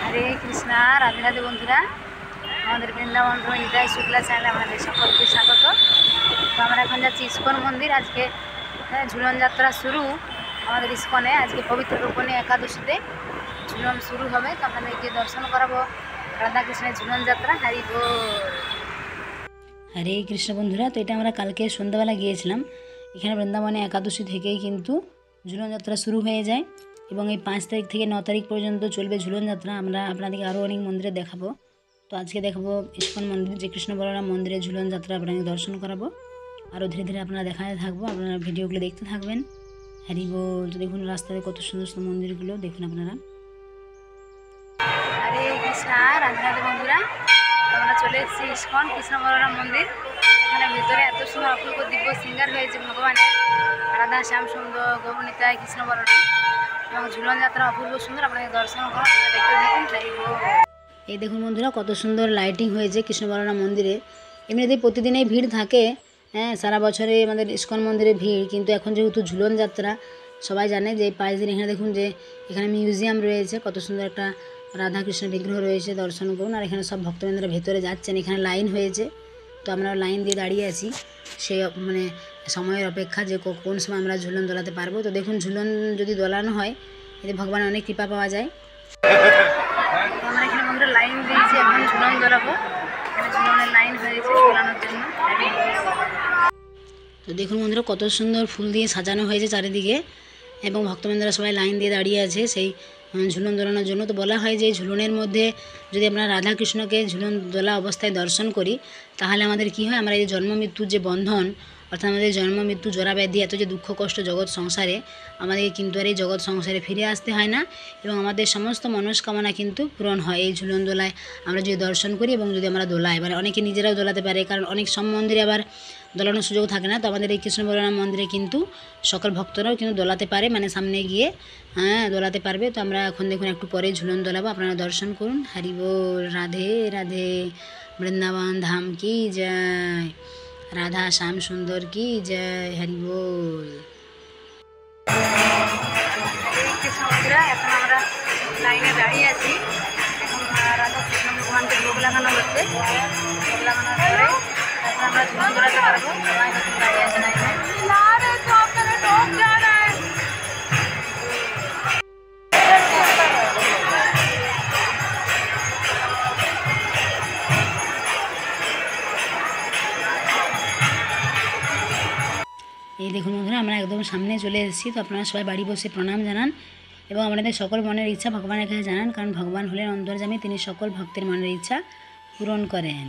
হরে কৃষ্ণা, রাধে রাধে বন্ধুরা। আমাদের বৃন্দাবন নিতাই শুক্লা চ্যানেলে আপনাদের সকলকে স্বাগত। তো আমরা এখন যাচ্ছি ইস্কন মন্দির। আজকে ঝুলন যাত্রা শুরু আমাদের ইস্কনে। আজকে পবিত্র রূপণী একাদশীতে ঝুলন শুরু হবে। তো আপনাদেরকে দর্শন করাবো রাধাকৃষ্ণের ঝুলন যাত্রা। হরি বল। হরে কৃষ্ণ বন্ধুরা, তো এটা আমরা কালকে সন্ধ্যাবেলা গিয়েছিলাম। এখানে বৃন্দাবনে একাদশী থেকেই কিন্তু ঝুলন যাত্রা শুরু হয়ে যায় এবং এই 5 তারিখ থেকে 9 তারিখ পর্যন্ত চলবে ঝুলন যাত্রা। আমরা আপনাদেরকে আরও অনেক মন্দিরে দেখাবো। তো আজকে দেখাবো ইস্কন মন্দির, যে কৃষ্ণ বলরাম মন্দিরে ঝুলন যাত্রা আপনাকে দর্শন করাবো। আরও ধীরে ধীরে আপনারা দেখাতে থাকবো, আপনারা ভিডিওগুলো দেখতে থাকবেন। হরি বল। তো দেখুন রাস্তায় কত সুন্দর সুন্দর মন্দিরগুলো দেখুন আপনারা। হরে কৃষ্ণ, রাধে রাধে বন্ধুরা। আমরা চলে এসেছি ইস্কন কৃষ্ণ বলরাম মন্দির। এখানে ভিতরে এত সুন্দর অপূর্ব দিব্য সিঙ্গার হয়েছে ভগবানের, রাধা শ্যাম সুন্দর গৌরনিতাই কৃষ্ণ বলরাম, এবং ঝুলন যাত্রা অপূর্ব সুন্দর। আপনাদের দর্শন করুন, দেখতে দেখুন। এই দেখুন বন্ধুরা, কত সুন্দর লাইটিং হয়েছে কৃষ্ণ বলরাম মন্দিরে। এমনিতেই প্রতিদিনই ভিড় থাকে, সারা বছরে আমাদের ইস্কন মন্দিরে ভিড়, কিন্তু এখন যেহেতু ঝুলন যাত্রা সবাই জানে যে 5 দিন। এখানে দেখুন যে এখানে মিউজিয়াম রয়েছে, কত সুন্দর একটা রাধাকৃষ্ণ বিগ্রহ রয়েছে, দর্শন করুন। আর এখানে সব ভক্তবৃন্দরা ভেতরে যাচ্ছেন। এখানে লাইন হয়েছে, তো আমরা লাইন দিয়ে দাঁড়িয়ে আছি সেই সময়ের অপেক্ষা যে কোন সময় আমরা ঝুলন দোলাতে পারবো। তো দেখুন, ঝুলন যদি দোলানো হয় এতে ভগবানের অনেক কৃপা পাওয়া যায়। তো আমরা এখানে বন্ধুরা লাইন দিয়েছি, এখন ঝুলন দোলাবো। এখানে ঝুলনের লাইন হয়েছে দোলানোর জন্য। তো দেখুন বন্ধুরা, কত সুন্দর ফুল দিয়ে সাজানো হয়েছে চারিদিকে, এবং ভক্তবৃন্দরা সবাই লাইন দিয়ে দাঁড়িয়ে আছে সেই ঝুলন দোলানোর জন্য। তো বলা হয় যে ঝুলনের মধ্যে যদি আমরা রাধাকৃষ্ণকে ঝুলন দোলা অবস্থায় দর্শন করি, তাহলে আমাদের কি হয়, আমরা এই জন্ম মৃত্যুর যে বন্ধন, অর্থাৎ আমাদের জন্ম মৃত্যু জরা ব্যাধি এত যে দুঃখ কষ্ট জগৎ সংসারে, আমাদেরকে কিন্তু আর এই জগৎ সংসারে ফিরে আসতে হয় না, এবং আমাদের সমস্ত মনস্কামনা কিন্তু পূরণ হয় এই ঝুলন দোলায় আমরা যদি দর্শন করি এবং যদি আমরা দোলাই। এবার অনেকে নিজেরাও দোলাতে পারে, কারণ অনেক সব মন্দিরে আবার দোলানোর সুযোগ থাকে না। তো আমাদের এই কৃষ্ণ বলরাম মন্দিরে কিন্তু সকল ভক্তরাও কিন্তু দোলাতে পারে, সামনে গিয়ে দোলাতে পারবে। তো আমরা এখন দেখুন একটু পরে ঝুলন দোলাবো, আপনারা দর্শন করুন। হরি বল। রাধে রাধে। বৃন্দাবন ধাম কি জয়, রাধা শ্যাম সুন্দর কি জয়। হরি বল। এখন আমরা লাইনে দাঁড়িয়ে আছি। এখন রাধা কৃষ্ণ ভগবানকে ভোগ লাগানো হচ্ছে। ভোগ লাগানোর পরে এখন আমরা ঝুলন দোলাতে পারবো। সবাই এখন দাঁড়িয়ে আছে লাইনে। এই দেখুন বন্ধুরা, আমরা একদম সামনে চলে এসেছি। তো আপনারা সবাই বাড়ি বসে প্রণাম জানান এবং আপনাদের সকল মনের ইচ্ছা ভগবানের কাছে জানান, কারণ ভগবান হলেন অন্তর্যামী, তিনি সকল ভক্তের মনের ইচ্ছা পূরণ করেন।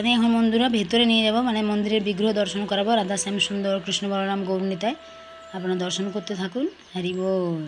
আপনাদের এখন বন্ধুরা ভেতরে নিয়ে যাব, মানে মন্দিরের বিগ্রহ দর্শন করাবো। রাধা শ্যাম সুন্দর, কৃষ্ণ বলরাম গৌরনীতায় আপনারা দর্শন করতে থাকুন। হরি বল।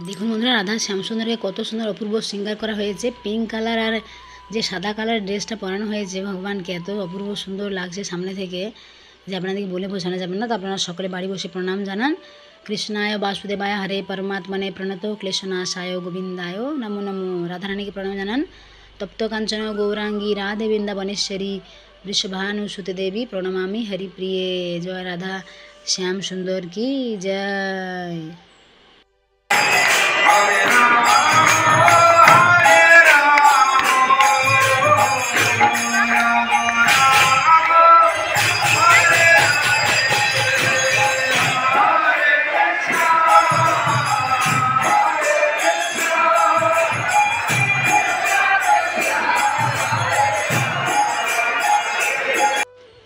দেখুন বন্ধুরা, রাধা শ্যামসুন্দরকে কত সুন্দর অপূর্ব শৃঙ্গার করা হয়েছে। পিঙ্ক কালার আর যে সাদা কালার ড্রেসটা পরানো হয়েছে ভগবানকে, এত অপূর্ব সুন্দর লাগছে সামনে থেকে যে আপনাদেরকে বলে বোঝানো যাবে না। তো আপনারা সকলে বাড়ি বসে প্রণাম জানান। কৃষ্ণায় বাসুদেবায় হরে পরমাত্মনে প্রণত ক্লেশনাশায় গোবিন্দায় নমো নমো। রাধারানীকে প্রণাম জানান। তপ্ত কাঞ্চন গৌরাঙ্গী রাধে বৃন্দাবনেশ্বরী বৃষভানুসুতে দেবী প্রণমামি হরিপ্রিয়ে। জয় রাধা শ্যাম সুন্দর কি জয়।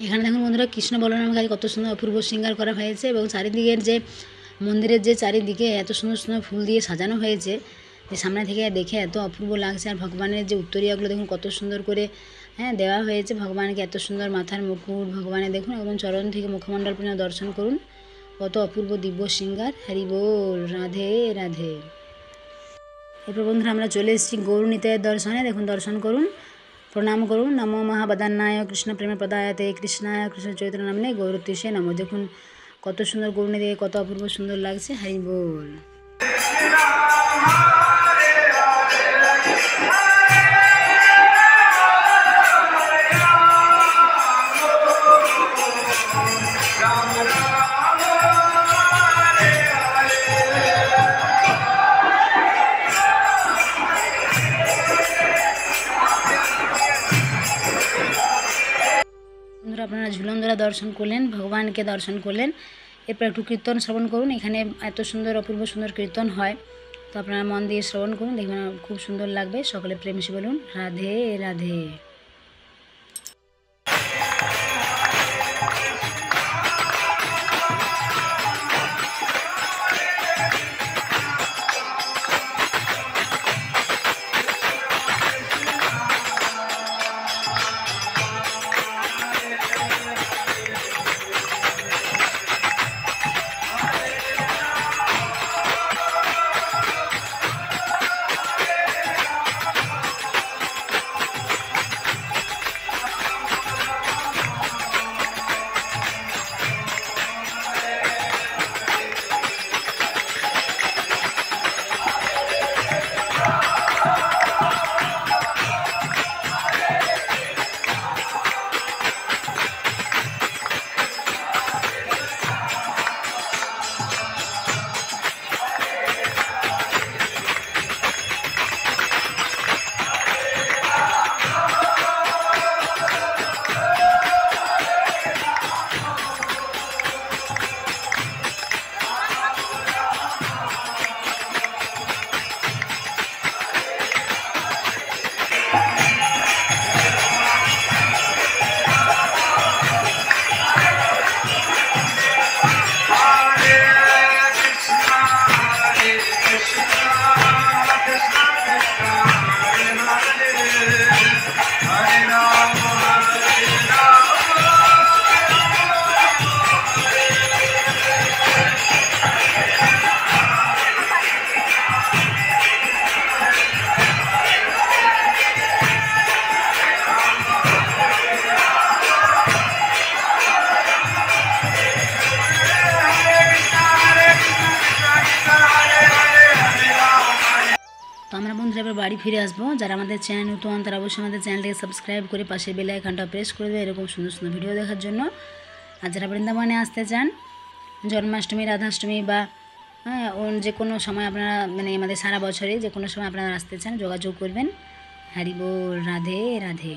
এখানে দেখুন বন্ধুরা, কৃষ্ণ বলরামের কাছে কত সুন্দর অপূর্ব শৃঙ্গার করা হয়েছে এবং চারিদিকের যে মন্দিরের যে চারিদিকে এত সুন্দর সুন্দর ফুল দিয়ে সাজানো হয়েছে যে সামনে থেকে দেখে এত অপূর্ব লাগছে। আর ভগবানের যে উত্তরীয়াগুলো দেখুন কত সুন্দর করে দেওয়া হয়েছে ভগবানকে, এত সুন্দর মাথার মুকুট ভগবানের দেখুন একদম চরণ থেকে মুখমণ্ডল পর্যন্ত দর্শন করুন, কত অপূর্ব দিব্য শৃঙ্গার। হরি বল, রাধে রাধে। এরপর বন্ধুরা আমরা চলে এসেছি গৌরনীতায়ের দর্শনে। দেখুন দর্শন করুন, প্রণাম করুন। নমো মহাবদান্নায় কৃষ্ণ প্রেমে প্রদায়তে কৃষ্ণায় কৃষ্ণ চৈতন্য নামনে গৌরতীশে নমো। দেখুন কত সুন্দর গৌরনীতায়, কত অপূর্ব সুন্দর লাগছে। হরি বল। আপনারা ঝুলনধরা দর্শন করলেন, ভগবানকে দর্শন করলেন। এরপর একটু কীর্তন শ্রবণ করুন। এখানে এত সুন্দর অপূর্ব সুন্দর কীর্তন হয়, তো আপনারা মন দিয়ে শ্রবণ করুন, দেখবেন খুব সুন্দর লাগবে। সকলে প্রেমসী বলুন রাধে রাধে। বাড়ি ফিরে আসবো। যারা আমাদের চ্যানেল নতুন তারা অবশ্যই আমাদের চ্যানেলটাকে সাবস্ক্রাইব করে পাশের বেল আইকনটা প্রেস করে দেবে এরকম সুন্দর সুন্দর ভিডিও দেখার জন্য। আর যারা বৃন্দাবনে আসতে চান জন্মাষ্টমী, রাধাষ্টমী বা যে কোনো সময় আপনারা মানে আমাদের সারা বছরে যে কোনো সময় আপনারা আসতে চান যোগাযোগ করবেন। হরি বল, রাধে রাধে।